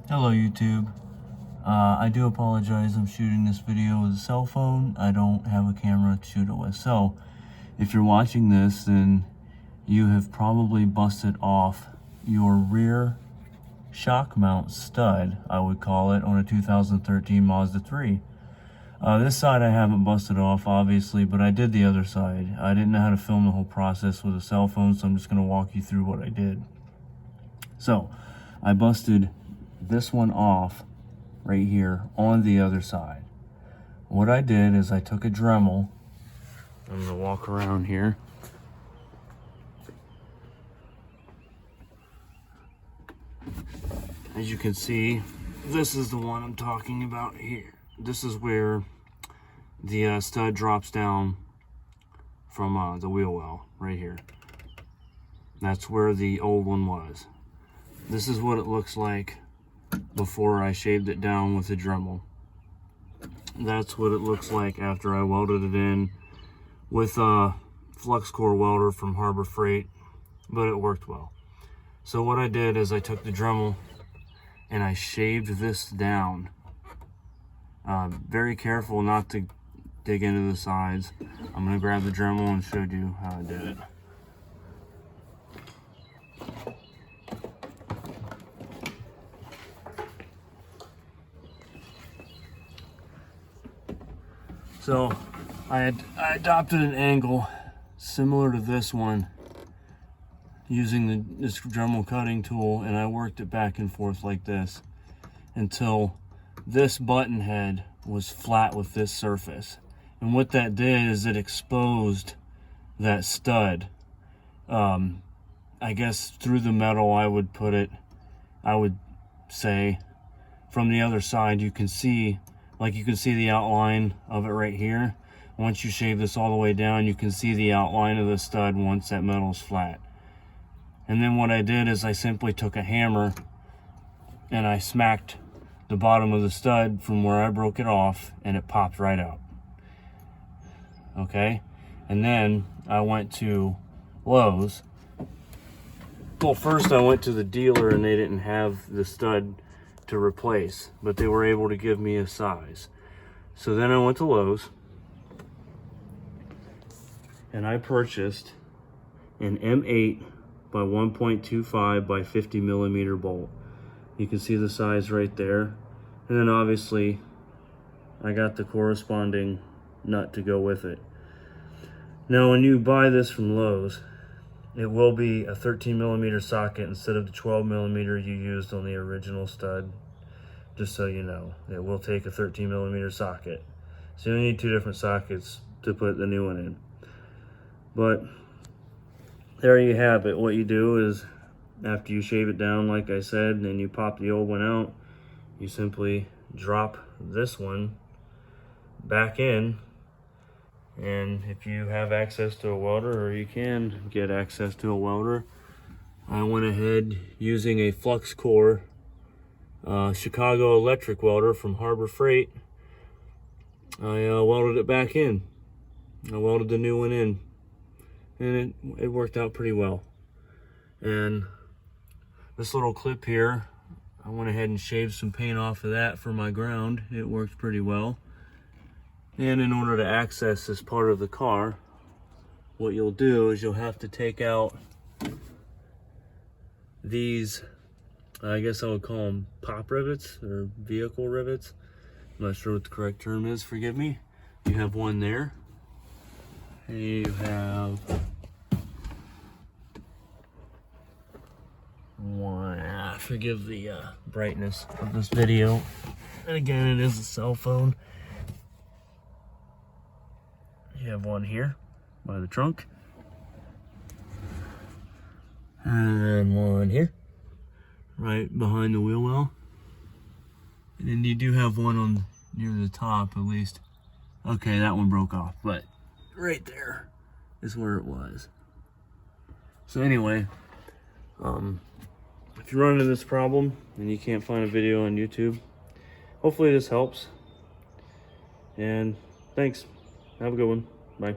Hello YouTube. I do apologize, I'm shooting this video with a cell phone. I don't have a camera to shoot it with. So, if you're watching this, then you have probably busted off your rear shock mount stud, I would call it, on a 2013 Mazda 3. This side I haven't busted off, obviously, but I did the other side. I didn't know how to film the whole process with a cell phone, so I'm just going to walk you through what I did. So, I busted this one off right here on the other side. What I did is I took a Dremel. I'm going to walk around here. As you can see, this is the one I'm talking about here. This is where the stud drops down from the wheel well, right here. That's where the old one was. This is what it looks like before I shaved it down with a Dremel. That's what it looks like after I welded it in with a flux core welder from Harbor Freight, but it worked well. So what I did is I took the Dremel and I shaved this down. Very careful not to dig into the sides. I'm going to grab the Dremel and show you how I did it. So I adopted an angle similar to this one using this Dremel cutting tool, and I worked it back and forth like this until this button head was flat with this surface. And what that did is it exposed that stud. I guess through the metal, I would say from the other side you can see, like you can see the outline of it right here. Once you shave this all the way down, you can see the outline of the stud once that metal's flat. And then what I did is I simply took a hammer and I smacked the bottom of the stud from where I broke it off, and it popped right out. Okay? And then I went to Lowe's. Well, first I went to the dealer and they didn't have the stud to replace, but they were able to give me a size. So then I went to Lowe's and I purchased an M8 by 1.25 by 50 millimeter bolt. You can see the size right there. And then obviously I got the corresponding nut to go with it. Now when you buy this from Lowe's, it will be a 13 millimeter socket instead of the 12 millimeter you used on the original stud. Just so you know, it will take a 13 millimeter socket. So you need two different sockets to put the new one in. But there you have it. What you do is, after you shave it down, like I said, and you pop the old one out, you simply drop this one back in. And if you have access to a welder, or you can get access to a welder, I went ahead using a flux core Chicago electric welder from Harbor Freight. I welded it back in. I welded the new one in, and it worked out pretty well. And this little clip here, I went ahead and shaved some paint off of that for my ground. It worked pretty well. And in order to access this part of the car, what you'll do is you'll have to take out these, I guess I would call them pop rivets or vehicle rivets. I'm not sure what the correct term is, forgive me. You have one there. And you have one, forgive the brightness of this video. And again, it is a cell phone. You have one here by the trunk, and one here right behind the wheel well, and then you do have one on near the top at least. Okay, that one broke off, but right there is where it was. So anyway, if you run into this problem and you can't find a video on YouTube, hopefully this helps, and thanks. Have a good one. Bye.